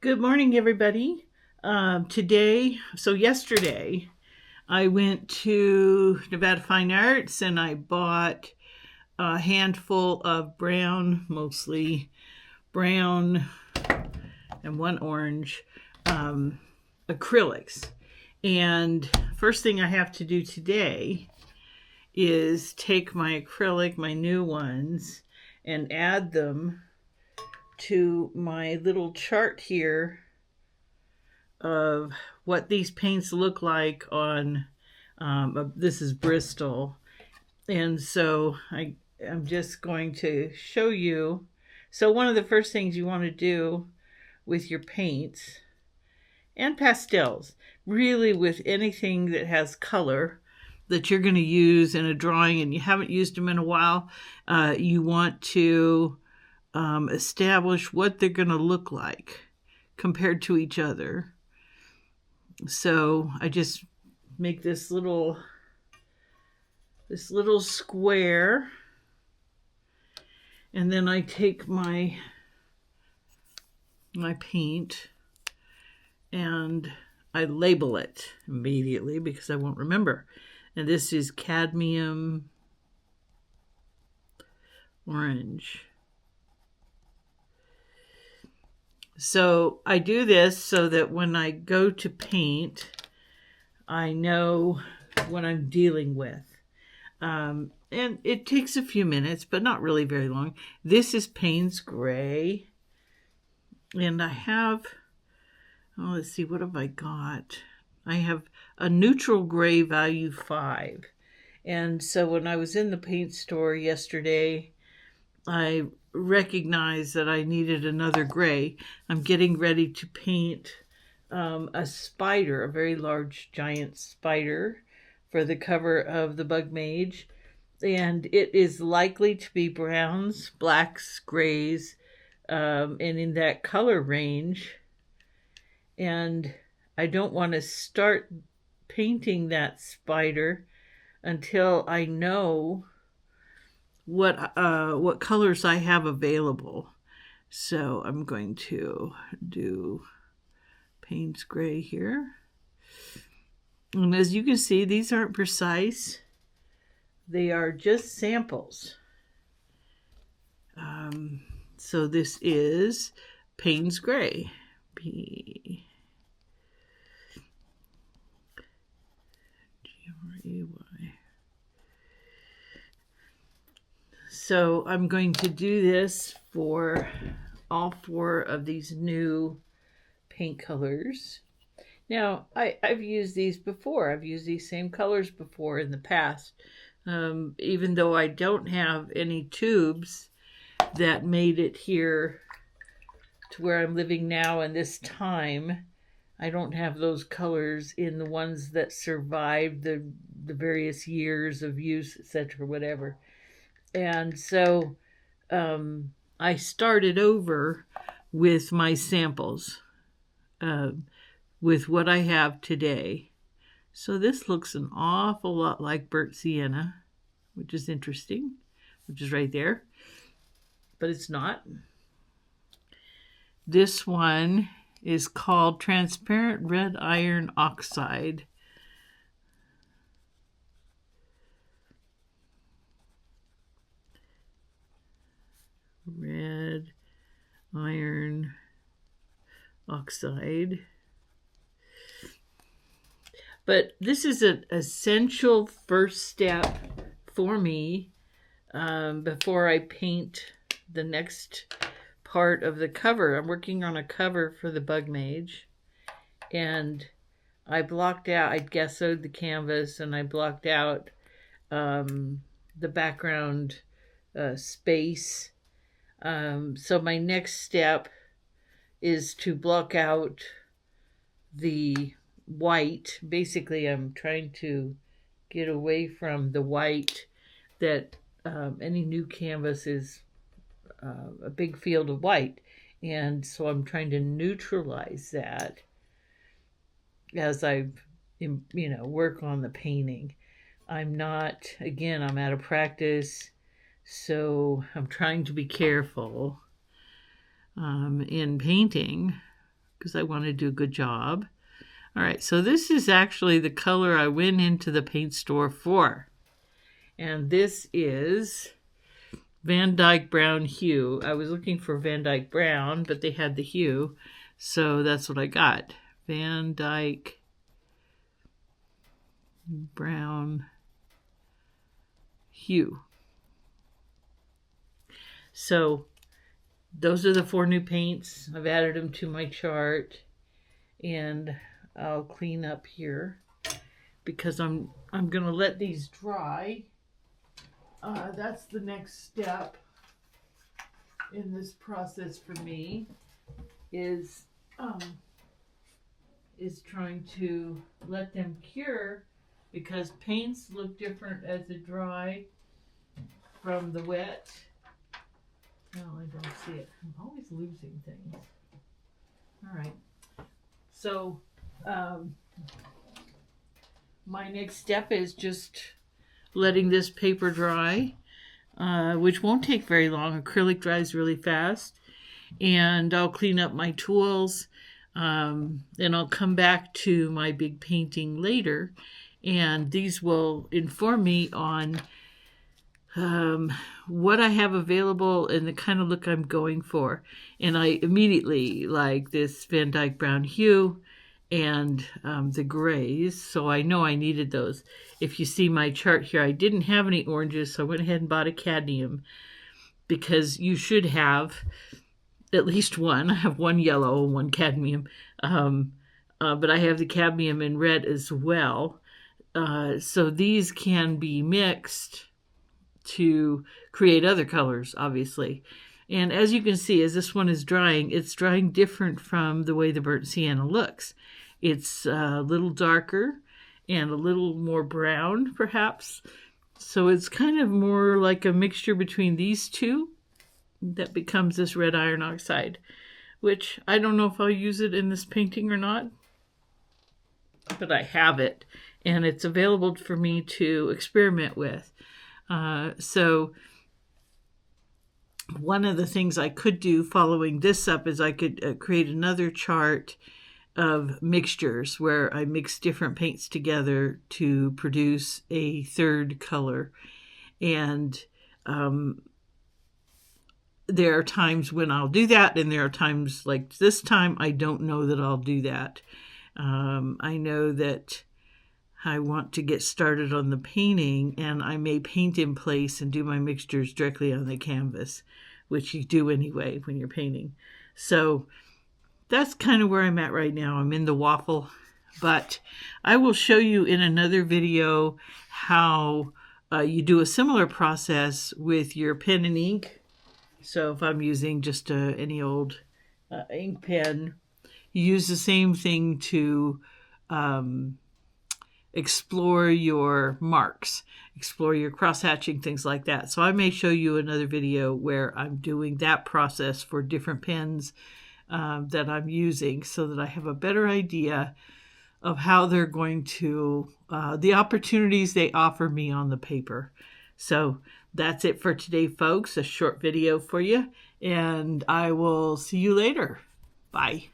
Good morning, everybody. Yesterday, I went to Nevada Fine Arts and I bought a handful of brown, mostly brown and one orange acrylics. And first thing I have to do today is take my acrylic, my new ones, and add them to my little chart here of what these paints look like on this is Bristol. And so I'm just going to show you. So one of the first things you want to do with your paints and pastels, really with anything that has color that you're going to use in a drawing and you haven't used them in a while, you want to establish what they're going to look like compared to each other. So I just make this little square, and then I take my paint and I label it immediately because I won't remember. And this is cadmium orange. So I do this so that when I go to paint, I know what I'm dealing with. And it takes a few minutes, but not really very long. This is Payne's Gray. And I have, let's see, what have I got? I have a neutral gray value 5. And so when I was in the paint store yesterday, I recognized that I needed another gray. I'm getting ready to paint a spider, a very large giant spider for the cover of the Bug Mage. And it is likely to be browns, blacks, grays, and in that color range. And I don't want to start painting that spider until I know what colors I have available. So I'm going to do Payne's Gray here. And as you can see, these aren't precise. They are just samples. So this is Payne's Gray. P-G-R-A-Y. So I'm going to do this for all 4 of these new paint colors. Now, I've used these before. I've used these same colors before in the past. Even though I don't have any tubes that made it here to where I'm living now and this time, I don't have those colors in the ones that survived the various years of use, etc., whatever. And so I started over with my samples, with what I have today. So this looks an awful lot like burnt sienna, which is interesting, which is right there, but it's not. This one is called Transparent Red Iron Oxide. Red iron oxide. But this is an essential first step for me before I paint the next part of the cover. I'm working on a cover for the Bug Mage, and I blocked out, I gessoed the canvas, and I blocked out the background space. So my next step is to block out the white. Basically, I'm trying to get away from the white that any new canvas is a big field of white. And so I'm trying to neutralize that as I, work on the painting. I'm not, again, I'm out of practice. So I'm trying to be careful in painting because I want to do a good job. All right, so this is actually the color I went into the paint store for. And this is Van Dyke Brown Hue. I was looking for Van Dyke Brown, but they had the hue, so that's what I got. Van Dyke Brown Hue. So those are the 4 new paints. I've added them to my chart, and I'll clean up here because I'm gonna let these dry. That's the next step in this process for me, is trying to let them cure, because paints look different as they dry from the wet. No, I don't see it. I'm always losing things. All right. So my next step is just letting this paper dry, which won't take very long. Acrylic dries really fast. And I'll clean up my tools, and I'll come back to my big painting later. And these will inform me on what I have available and the kind of look I'm going for. And I immediately like this Van Dyke Brown Hue and the grays, so I know I needed those. If you see my chart here, I didn't have any oranges, so I went ahead and bought a cadmium, because you should have at least one. I have one yellow and one cadmium, but I have the cadmium in red as well. So these can be mixed to create other colors, obviously. And as you can see, as this one is drying, it's drying different from the way the burnt sienna looks. It's a little darker and a little more brown, perhaps. So it's kind of more like a mixture between these two that becomes this red iron oxide, which I don't know if I'll use it in this painting or not, but I have it, and it's available for me to experiment with. So one of the things I could do following this up is I could create another chart of mixtures where I mix different paints together to produce a third color. And there are times when I'll do that, and there are times like this time I don't know that I'll do that. I know that I want to get started on the painting, and I may paint in place and do my mixtures directly on the canvas, which you do anyway when you're painting. So that's kind of where I'm at right now. I'm in the waffle, but I will show you in another video how you do a similar process with your pen and ink. So if I'm using just any old ink pen, you use the same thing to explore your marks, explore your cross-hatching, things like that. So I may show you another video where I'm doing that process for different pens that I'm using, so that I have a better idea of how they're going to, the opportunities they offer me on the paper. So that's it for today, folks. A short video for you, and I will see you later. Bye.